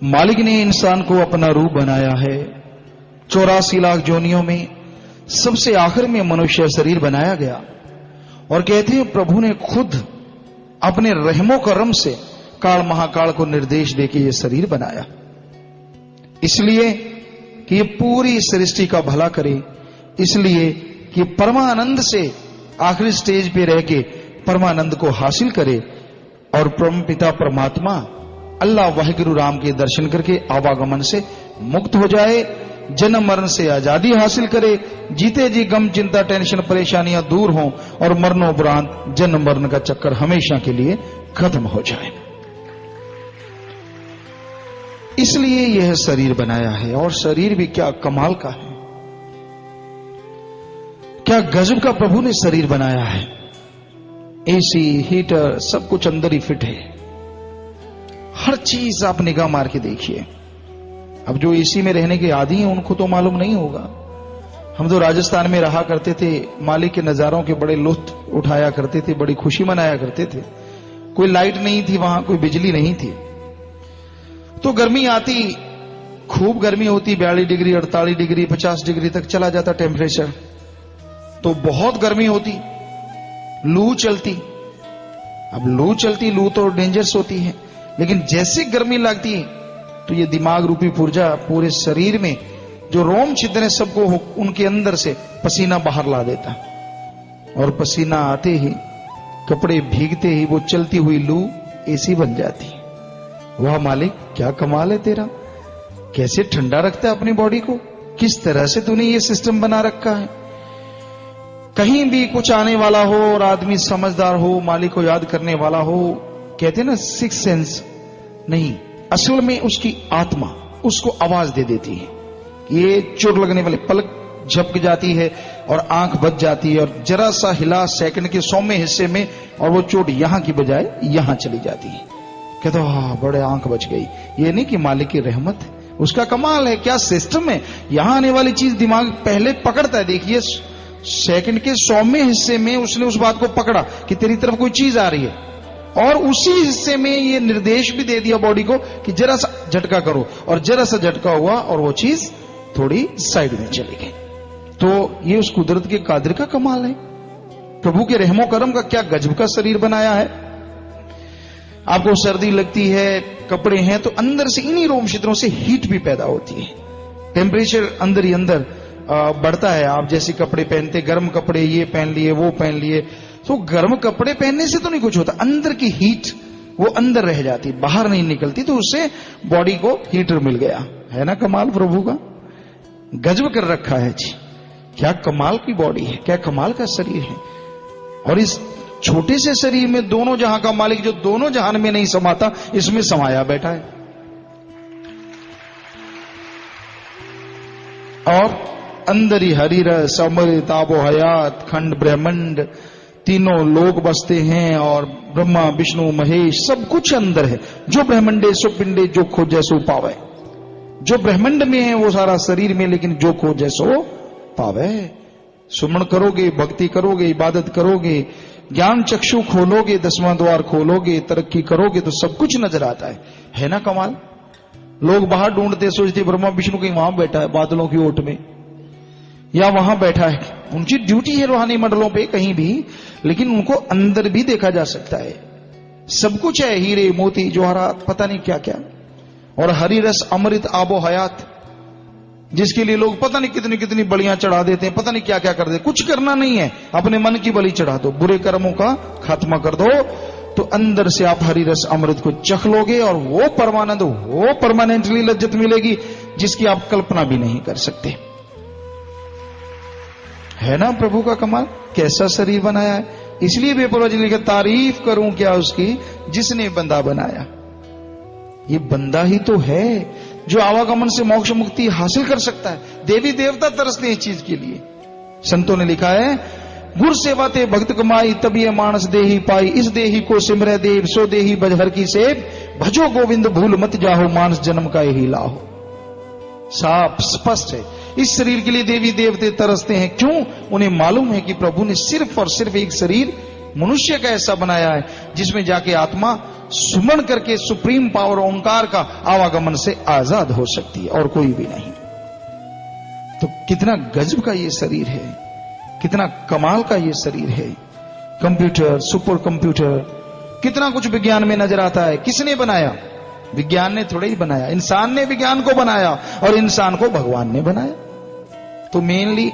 मालिक ने इंसान को अपना रूप बनाया है। 84 लाख जोनियों में सबसे आखिर में मनुष्य शरीर बनाया गया। और कहते हैं प्रभु ने खुद अपने रहमो करम से काल महाकाल को निर्देश देके ये शरीर बनाया, इसलिए कि ये पूरी सृष्टि का भला करे, इसलिए कि परमानंद से आखिरी स्टेज पे रह के परमानंद को हासिल करे और परम पिता परमात्मा अल्लाह वाहिगुरु राम के दर्शन करके आवागमन से मुक्त हो जाए, जन्म मरण से आजादी हासिल करे, जीते जी गम चिंता टेंशन परेशानियां दूर हों और मरणोपरांत जन्म मरण का चक्कर हमेशा के लिए खत्म हो जाए। इसलिए यह शरीर बनाया है। और शरीर भी क्या कमाल का है, क्या गजब का प्रभु ने शरीर बनाया है। एसी हीटर सब कुछ अंदर ही फिट है, हर चीज आप निगाह मार के देखिए। अब जो एसी में रहने के आदी हैं उनको तो मालूम नहीं होगा। हम तो राजस्थान में रहा करते थे, मालिक के नजारों के बड़े लुत्फ उठाया करते थे, बड़ी खुशी मनाया करते थे। कोई लाइट नहीं थी वहां, कोई बिजली नहीं थी, तो गर्मी आती, खूब गर्मी होती, 42 डिग्री 48 डिग्री 50 डिग्री तक चला जाता टेम्परेचर। तो बहुत गर्मी होती, लू चलती। अब लू चलती, लू तो डेंजरस होती है, लेकिन जैसे गर्मी लगती तो ये दिमाग रूपी पुर्जा पूरे शरीर में जो रोम छिद्र है सबको उनके अंदर से पसीना बाहर ला देता, और पसीना आते ही कपड़े भीगते ही वो चलती हुई लू एसी बन जाती। वाह मालिक, क्या कमाल है तेरा, कैसे ठंडा रखता है अपनी बॉडी को, किस तरह से तूने ये सिस्टम बना रखा है। कहीं भी कुछ आने वाला हो और आदमी समझदार हो, मालिक को याद करने वाला हो, कहते हैं ना सिक्स सेंस, नहीं, असल में उसकी आत्मा उसको आवाज दे देती है। ये चोट लगने वाले पलक झपक जाती है और आंख बच जाती है, और जरा सा हिला सेकंड के 100वें हिस्से में और वो चोट यहां की बजाय यहां चली जाती है। कहते हो बड़े आंख बच गई। ये नहीं कि मालिक की रहमत है, उसका कमाल है, क्या सिस्टम है। यहां आने वाली चीज दिमाग पहले पकड़ता है। देखिए सेकंड के 100वें हिस्से में उसने उस बात को पकड़ा कि तेरी तरफ कोई चीज आ रही है, और उसी हिस्से में ये निर्देश भी दे दिया बॉडी को कि जरा सा झटका करो, और जरा सा झटका हुआ और वो चीज थोड़ी साइड में चली गई। तो ये उस कुदरत के कादिर का कमाल है। प्रभु के रहमो करम का क्या गजब का शरीर बनाया है। आपको सर्दी लगती है, कपड़े हैं, तो अंदर से इन्हीं रोम छिद्रों से हीट भी पैदा होती है, टेम्परेचर अंदर ही अंदर बढ़ता है। आप जैसे कपड़े पहनते, गर्म कपड़े ये पहन लिए वो पहन लिए, तो गर्म कपड़े पहनने से तो नहीं कुछ होता, अंदर की हीट वो अंदर रह जाती, बाहर नहीं निकलती, तो उससे बॉडी को हीटर मिल गया। है ना कमाल प्रभु का, गजब कर रखा है जी। क्या कमाल की बॉडी है, क्या कमाल का शरीर है। और इस छोटे से शरीर में दोनों जहां का मालिक जो दोनों जहान में नहीं समाता, इसमें समाया बैठा है। और अंदर ही हरि रस अमृत आबो हयात खंड ब्रह्मांड तीनों लोग बसते हैं, और ब्रह्मा विष्णु महेश सब कुछ अंदर है। जो ब्रह्मंडे सो पिंडे जो खोजे सो पावे, जो ब्रह्मांड में है वो सारा शरीर में, लेकिन जो खोजे सो पावे। सुमन करोगे, भक्ति करोगे, इबादत करोगे, ज्ञान चक्षु खोलोगे, 10वां द्वार खोलोगे, तरक्की करोगे, तो सब कुछ नजर आता है ना कमाल। लोग बाहर ढूंढते, सोचते ब्रह्मा विष्णु कहीं वहां बैठा है बादलों की ओट में, या वहां बैठा है, उनकी ड्यूटी है रूहानी मंडलों पे कहीं भी, लेकिन उनको अंदर भी देखा जा सकता है। सब कुछ है, हीरे मोती जवाहरात पता नहीं क्या क्या, और हरि रस अमृत आबो हयात, जिसके लिए लोग पता नहीं कितनी कितनी बलियां चढ़ा देते हैं, पता नहीं क्या क्या कर देते। कुछ करना नहीं है, अपने मन की बलि चढ़ा दो, बुरे कर्मों का खात्मा कर दो, तो अंदर से आप हरि रस अमृत को चख लोगे, और वो परमानंद, वो परमानेंटली लज्जत मिलेगी जिसकी आप कल्पना भी नहीं कर सकते। है ना प्रभु का कमाल, कैसा शरीर बनाया है। इसलिए बेपरवाह जी लिखा, तारीफ करूं क्या उसकी जिसने बंदा बनाया। ये बंदा ही तो है जो आवागमन से मोक्ष मुक्ति हासिल कर सकता है। देवी देवता तरसते हैं इस चीज के लिए। संतों ने लिखा है, गुर सेवा ते भक्त कमाई तब ये मानस देही पाई, इस देही को सिमरे देव सो देही बजहर की सेव, भजो गोविंद भूल मत जाहो मानस जन्म का यही लाहो। साफ स्पष्ट है, इस शरीर के लिए देवी देवते तरसते हैं। क्यों? उन्हें मालूम है कि प्रभु ने सिर्फ और सिर्फ एक शरीर मनुष्य का ऐसा बनाया है जिसमें जाके आत्मा सुमन करके सुप्रीम पावर ओंकार का आवागमन से आजाद हो सकती है और कोई भी नहीं। तो कितना गजब का ये शरीर है, कितना कमाल का ये शरीर है। कंप्यूटर, सुपर कंप्यूटर, कितना कुछ विज्ञान में नजर आता है। किसने बनाया? विज्ञान ने थोड़ा ही बनाया, इंसान ने विज्ञान को बनाया और इंसान को भगवान ने बनाया। तो मेनली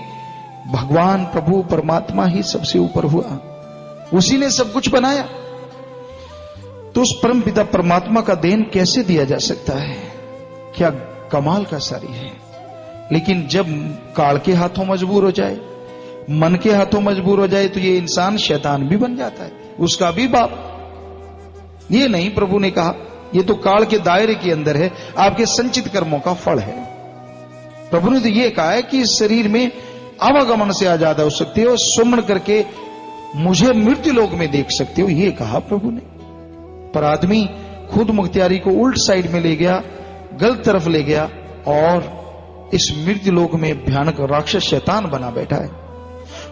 भगवान प्रभु परमात्मा ही सबसे ऊपर हुआ, उसी ने सब कुछ बनाया। तो उस परम पिता परमात्मा का देन कैसे दिया जा सकता है? क्या कमाल का शरीर है। लेकिन जब काल के हाथों मजबूर हो जाए, मन के हाथों मजबूर हो जाए, तो ये इंसान शैतान भी बन जाता है, उसका भी बाप। ये नहीं, प्रभु ने कहा ये तो काल के दायरे के अंदर है, आपके संचित कर्मों का फल है। प्रभु ने तो ये कहा है कि इस शरीर में आवागमन से आजाद हो सकते हो, सुमन करके मुझे मृत्यु लोक में देख सकते हो, ये कहा प्रभु ने। पर आदमी खुद मुख्तियारी को उल्ट साइड में ले गया, गलत तरफ ले गया और इस मृत्यु लोक में भयानक राक्षस शैतान बना बैठा है।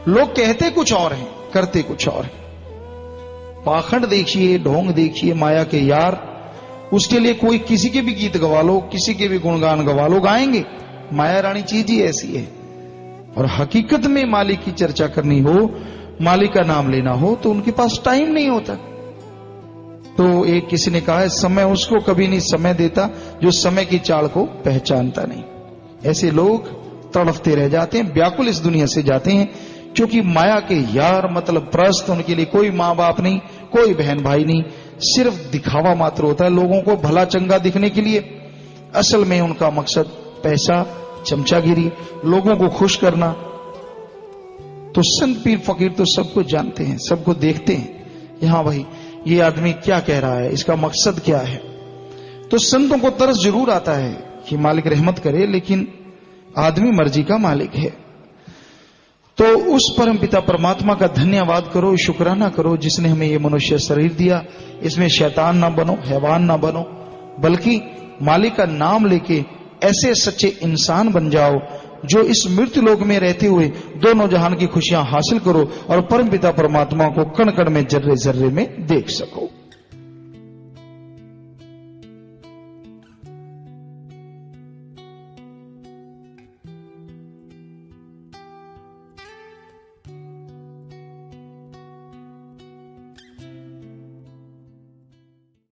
लोग कहते कुछ और हैं, करते कुछ और हैं। पाखंड देखिए, ढोंग देखिए, माया के यार। उसके लिए कोई किसी के भी गीत गवा लो, किसी के भी गुणगान गवा लो, गाएंगे। माया रानी चीज ही ऐसी है। और हकीकत में मालिक की चर्चा करनी हो, मालिक का नाम लेना हो, तो उनके पास टाइम नहीं होता। तो एक किसी ने कहा है, समय उसको कभी नहीं समय देता जो समय की चाल को पहचानता नहीं। ऐसे लोग तड़फते रह जाते हैं, व्याकुल इस दुनिया से जाते हैं, क्योंकि माया के यार मतलब प्रस्त, उनके लिए कोई माँ बाप नहीं, कोई बहन भाई नहीं, सिर्फ दिखावा मात्र होता है लोगों को भला चंगा दिखने के लिए। असल में उनका मकसद पैसा, चमचागिरी, लोगों को खुश करना। तो संत पीर फकीर तो सबको जानते हैं, सबको देखते हैं, यहां भाई ये आदमी क्या कह रहा है, इसका मकसद क्या है। तो संतों को तरस जरूर आता है कि मालिक रहमत करे, लेकिन आदमी मर्जी का मालिक है। तो उस परम पिता परमात्मा का धन्यवाद करो, शुक्राना करो, जिसने हमें ये मनुष्य शरीर दिया। इसमें शैतान ना बनो, हैवान ना बनो, बल्कि मालिक का नाम लेके ऐसे सच्चे इंसान बन जाओ जो इस मृत्यु लोक में रहते हुए दोनों जहान की खुशियां हासिल करो और परम पिता परमात्मा को कण कण में, जर्रे जर्रे में देख सको।